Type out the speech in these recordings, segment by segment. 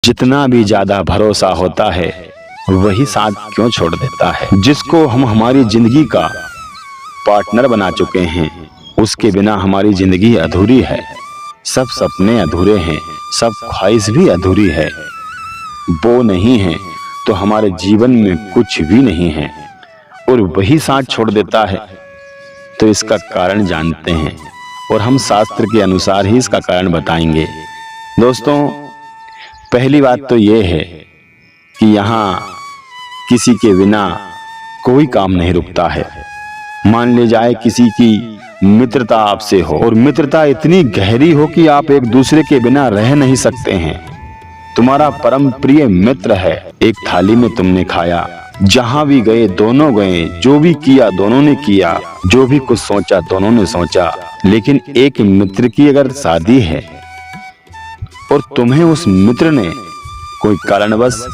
जितना भी ज्यादा भरोसा होता है वही साथ क्यों छोड़ देता है। जिसको हम हमारी जिंदगी का पार्टनर बना चुके हैं उसके बिना हमारी जिंदगी अधूरी है। सब सपने अधूरे हैं, सब ख्वाहिश भी अधूरी है। वो नहीं है तो हमारे जीवन में कुछ भी नहीं है और वही साथ छोड़ देता है। तो इसका कारण जानते हैं और हम शास्त्र के अनुसार ही इसका कारण बताएंगे। दोस्तों, पहली बात तो ये है कि यहाँ किसी के बिना कोई काम नहीं रुकता है। मान ले जाए किसी की मित्रता आपसे हो और मित्रता इतनी गहरी हो कि आप एक दूसरे के बिना रह नहीं सकते हैं। तुम्हारा परम प्रिय मित्र है, एक थाली में तुमने खाया, जहां भी गए दोनों गए, जो भी किया दोनों ने किया, जो भी कुछ सोचा दोनों ने सोचा। लेकिन एक मित्र की अगर शादी है और तुम्हें उस मित्र ने कोई कारणवश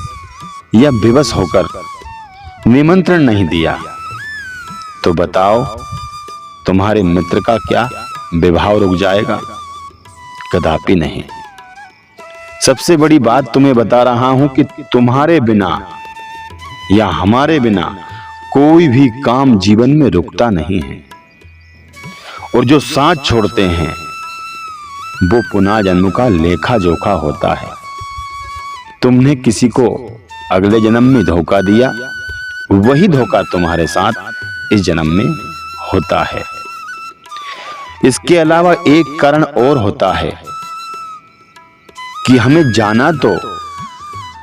या विवश होकर निमंत्रण नहीं दिया, तो बताओ तुम्हारे मित्र का क्या विवाह रुक जाएगा? कदापि नहीं। सबसे बड़ी बात तुम्हें बता रहा हूं कि तुम्हारे बिना या हमारे बिना कोई भी काम जीवन में रुकता नहीं है। और जो साथ छोड़ते हैं वो पुनः जन्म का लेखा जोखा होता है। तुमने किसी को अगले जन्म में धोखा दिया, वही धोखा तुम्हारे साथ इस जन्म में होता है। इसके अलावा एक कारण और होता है कि हमें जाना तो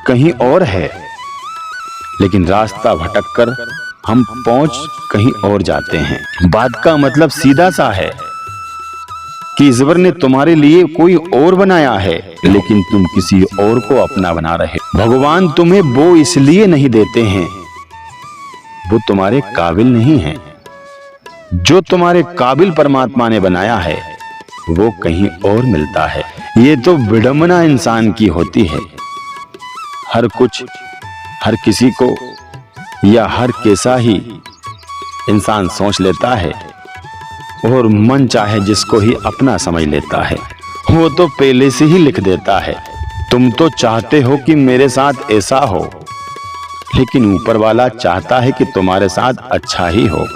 कहीं और है, लेकिन रास्ता भटककर हम पहुंच कहीं और जाते हैं। बात का मतलब सीधा सा है कि ईश्वर ने तुम्हारे लिए कोई और बनाया है, लेकिन तुम किसी और को अपना बना रहे। भगवान तुम्हें वो इसलिए नहीं देते हैं, वो तुम्हारे काबिल नहीं है। जो तुम्हारे काबिल परमात्मा ने बनाया है वो कहीं और मिलता है। ये तो विडंबना इंसान की होती है। हर कुछ हर किसी को या हर कैसा ही इंसान सोच लेता है और मन चाहे जिसको ही अपना समझ लेता है। वो तो पहले से ही लिख देता है। तुम तो चाहते हो कि मेरे साथ ऐसा हो, लेकिन ऊपर वाला चाहता है कि तुम्हारे साथ अच्छा ही हो।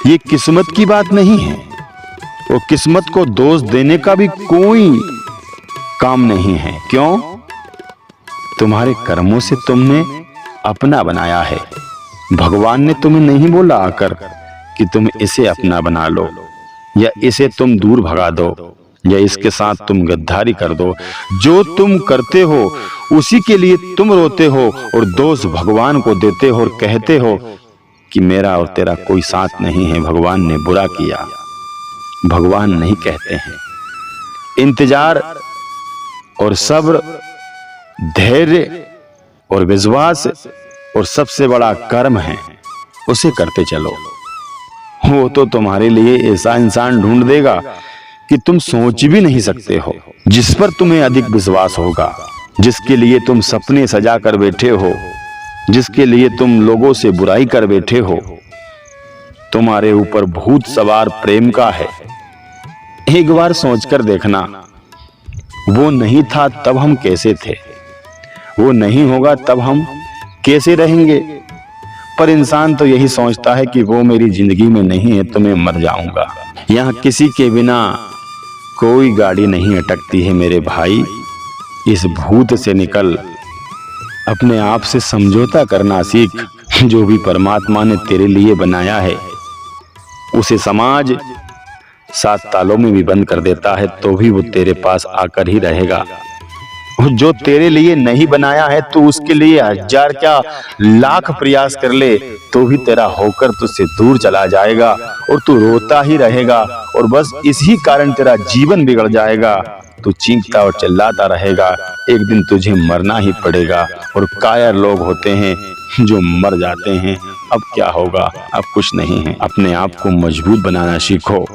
ये किस्मत की बात नहीं है और किस्मत को दोष देने का भी कोई काम नहीं है। क्यों? तुम्हारे कर्मों से तुमने अपना बनाया है। भगवान ने तुम्हें नहीं बोला आकर कि तुम इसे अपना बना लो या इसे तुम दूर भगा दो या इसके साथ तुम गद्दारी कर दो। जो तुम करते हो उसी के लिए तुम रोते हो और दोष भगवान को देते हो और कहते हो कि मेरा और तेरा कोई साथ नहीं है, भगवान ने बुरा किया। भगवान नहीं कहते हैं। इंतजार और सब्र, धैर्य और विश्वास और सबसे बड़ा कर्म है, उसे करते चलो। वो तो तुम्हारे लिए ऐसा इंसान ढूंढ देगा कि तुम सोच भी नहीं सकते हो, जिस पर तुम्हें अधिक विश्वास होगा, जिसके लिए तुम सपने सजा कर बैठे हो, जिसके लिए तुम लोगों से बुराई कर बैठे हो। तुम्हारे ऊपर भूत सवार प्रेम का है। एक बार सोचकर देखना, वो नहीं था तब हम कैसे थे, वो नहीं होगा तब हम कैसे रहेंगे। पर इंसान तो यही सोचता है कि वो मेरी जिंदगी में नहीं है तो मैं मर जाऊंगा। यहाँ किसी के बिना कोई गाड़ी नहीं अटकती है मेरे भाई। इस भूत से निकल अपने आप से समझौता करना सीख। जो भी परमात्मा ने तेरे लिए बनाया है उसे समाज 7 तालों में भी बंद कर देता है तो भी वो तेरे पास आकर ही रहेगा। और जो तेरे लिए नहीं बनाया है तो उसके लिए 1000 क्या लाख प्रयास कर ले तो भी तेरा होकर तुझसे दूर चला जाएगा और तू रोता ही रहेगा और बस इसी कारण तेरा जीवन बिगड़ जाएगा। तू चीखता और चिल्लाता रहेगा, एक दिन तुझे मरना ही पड़ेगा। और कायर लोग होते हैं जो मर जाते हैं। अब क्या होगा? अब कुछ नहीं है। अपने आप को मजबूत बनाना सीखो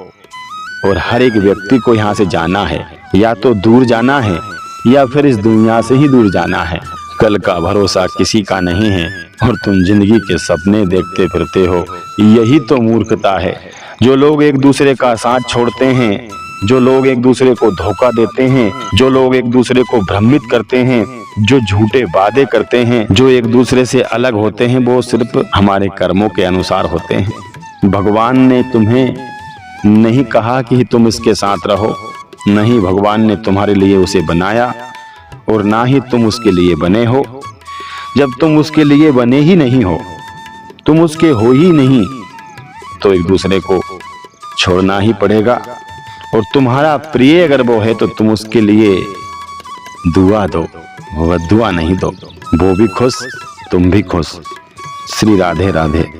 और हर एक व्यक्ति को यहाँ से जाना है, या तो दूर जाना है या फिर इस दुनिया से ही दूर जाना है। कल का भरोसा किसी का नहीं है और तुम जिंदगी के सपने देखते फिरते हो। यही तो मूर्खता है। जो लोग एक दूसरे का साथ छोड़ते हैं जो लोग एक दूसरे को धोखा देते हैं, जो लोग एक दूसरे को भ्रमित करते हैं, जो झूठे वादे करते हैं, जो एक दूसरे से अलग होते हैं, वो सिर्फ हमारे कर्मों के अनुसार होते हैं। भगवान ने तुम्हें नहीं कहा कि तुम इसके साथ रहो, नहीं भगवान ने तुम्हारे लिए उसे बनाया और ना ही तुम उसके लिए बने हो। जब तुम उसके लिए बने ही नहीं हो, तुम उसके हो ही नहीं, तो एक दूसरे को छोड़ना ही पड़ेगा। और तुम्हारा प्रिय अगर वो है तो तुम उसके लिए दुआ दो, बद्दुआ नहीं दो। वो भी खुश, तुम भी खुश। श्री राधे राधे।